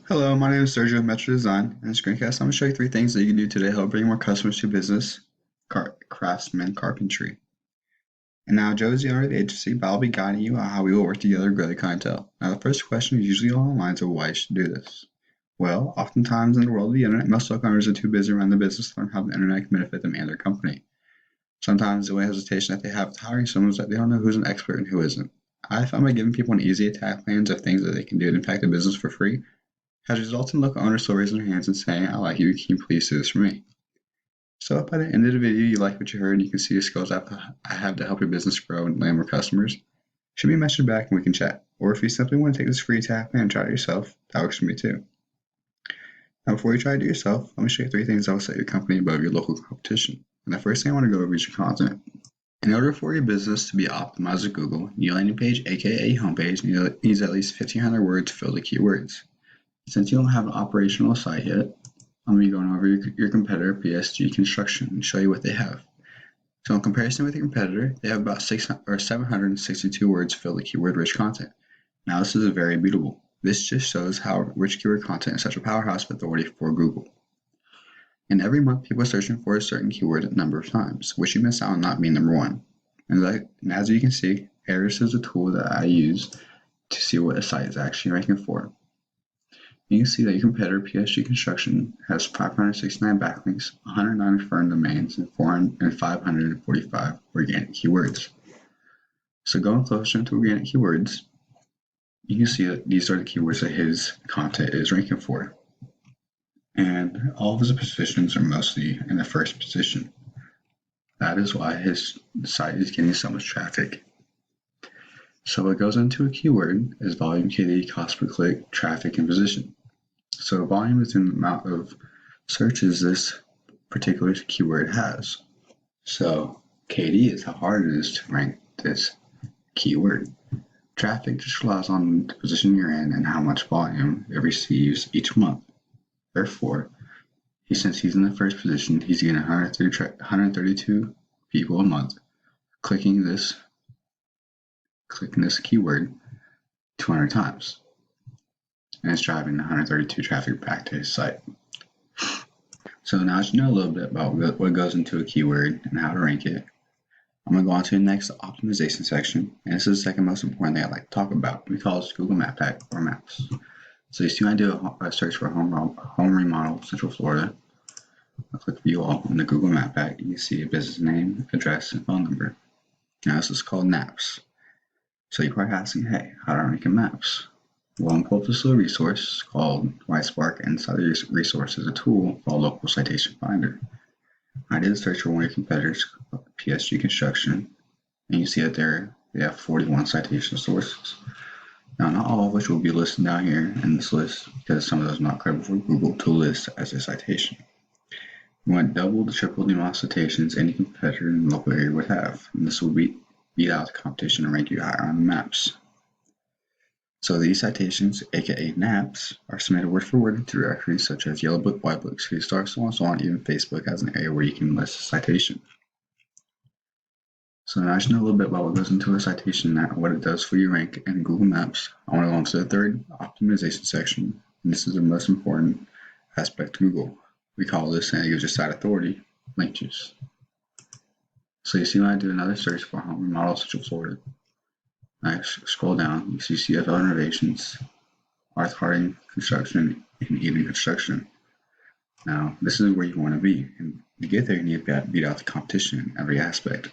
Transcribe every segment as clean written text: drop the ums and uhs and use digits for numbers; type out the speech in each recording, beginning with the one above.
Hello, my name is Sergio with Metro Design. In this screencast, I'm going to show you three things that you can do today to help bring more customers to your business, Craftsman Carpentry. And now, Joe is the owner of the agency, but I'll be guiding you on how we will work together to grow the clientele. Now, the first question is usually along the lines of why you should do this. Well, oftentimes in the world of the internet, most local owners are too busy running the business to learn how the internet can benefit them and their company. Sometimes the only hesitation that they have with hiring someone is that they don't know who's an expert and who isn't. I found by giving people an easy attack plans of things that they can do to impact the business for free has resulted in local owners still raising their hands and saying, I like you, can you please do this for me? So if by the end of the video you like what you heard and you can see the skills I have to help your business grow and land more customers, shoot me a message back and we can chat. Or if you simply want to take this free tap and try it yourself, that works for me too. Now before you try to do it yourself, let me show you three things that will set your company above your local competition. And the first thing I want to go over is your content. In order for your business to be optimized with Google, your landing page, aka homepage, needs at least 1,500 words filled with keywords. Since you don't have an operational site yet, I'm going to be going over your competitor, PSG Construction, and show you what they have. So in comparison with your competitor, they have about 762 words filled with keyword-rich content. Now this is very beatable. This just shows how rich keyword content is such a powerhouse of authority for Google. And every month people are searching for a certain keyword a number of times, which you miss out on not being number one. And as you can see, Aris is a tool that I use to see what a site is actually ranking for. You can see that your competitor, PSG Construction, has 569 backlinks, 109 foreign domains, and 545 organic keywords. So going closer into organic keywords, you can see that these are the keywords that his content is ranking for. And all of his positions are mostly in the first position. That is why his site is getting so much traffic. So what goes into a keyword is volume, KD, cost per click, traffic, and position. So volume is the amount of searches this particular keyword has. So KD is how hard it is to rank this keyword. Traffic just relies on the position you're in and how much volume it receives each month. Therefore, since he's in the first position, he's getting 132 people a month clicking this keyword 200 times. And it's driving 132 traffic back to his site. So now that you know a little bit about what goes into a keyword and how to rank it, I'm going to go on to the next optimization section. And this is the second most important thing I like to talk about. We call this Google Map Pack or Maps. So you see when I do a search for home remodel, Central Florida, I'll click View All in the Google Map Pack. You can see a business name, address, and phone number. Now this is called Maps. So you're probably asking, hey, how do I rank in Maps? Well, I'm pulled this little resource called YSpark, and inside the resource is a tool called Local Citation Finder. I did a search for one of your competitors, PSG Construction, and you see that they have 41 citation sources. Now, not all of which will be listed down here in this list because some of those are not credible for Google to list as a citation. You want double to triple the amount of citations any competitor in the local area would have, and this will beat out the competition and rank you higher on the maps. So these citations, aka NAPs, are submitted word for word into directories such as Yellow Book, White Book, City Star, so on and so on. Even Facebook has an area where you can list a citation. So now that you know a little bit about what goes into a citation and what it does for your rank in Google Maps, I want to go on to the third optimization section, and this is the most important aspect of Google. We call this, and it gives your site authority, link juice. So you see when I do another search for home remodel Central Florida, I scroll down, you see CFL Renovations, Arth Harding Construction, and Eden Construction. Now, this is where you want to be, and to get there, you need to beat out the competition in every aspect.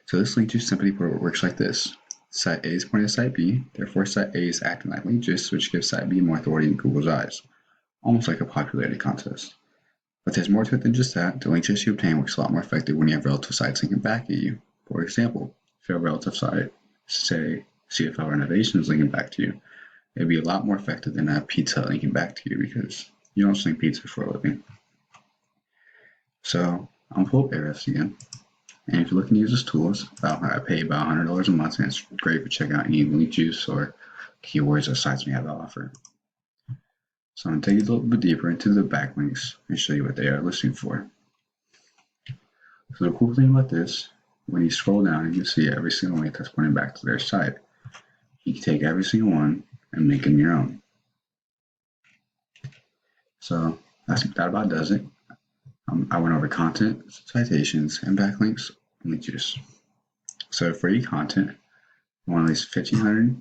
So this link juice simply works like this. Site A is pointing to Site B, therefore Site A is acting like link juice, which gives Site B more authority in Google's eyes, almost like a popularity contest. But there's more to it than just that. The link juice you obtain works a lot more effective when you have relative sites linking back at you. For example, if you have a relative site, say CFL Renovations linking back to you, it'd be a lot more effective than a pizza linking back to you because you don't sling pizza for a living. So I'm pull up Ahrefs again, and if you're looking to use this tool, I pay about $100 a month, and it's great for checking out any link juice or keywords or sites we have to offer. So I'm going to take you a little bit deeper into the backlinks and show you what they are listing for. So the cool thing about this, when you scroll down, you can see every single link that's pointing back to their site. You can take every single one and make them your own. So that about does it. I went over content, citations, and backlinks, and link juice. So for e-content, you want at least 1,500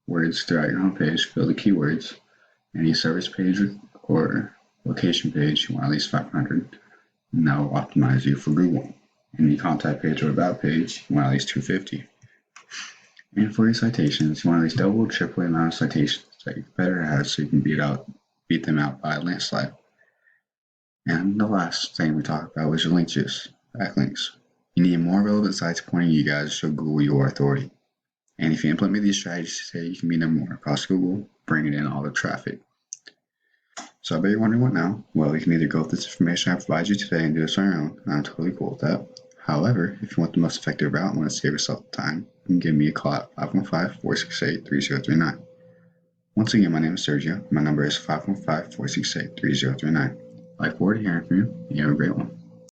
words throughout your homepage, fill the keywords. Any service page or location page, you want at least 500, and that will optimize you for Google. Any contact page or about page, you want at least 250. And for your citations, you want at least double or triple the amount of citations that your competitor has so you can beat them out by a landslide. And the last thing we talked about was your link juice, backlinks. You need more relevant sites pointing you guys to show Google your authority. And if you implement these strategies today, you can be number one across Google, bringing in all the traffic. So I bet you're wondering what now? Well, you can either go with this information I provide you today and do this on your own, and I'm totally cool with that. However, if you want the most effective route and want to save yourself time, you can give me a call at 515-468-3039. Once again, my name is Sergio. My number is 515-468-3039. I look forward to hearing from you. You have a great one.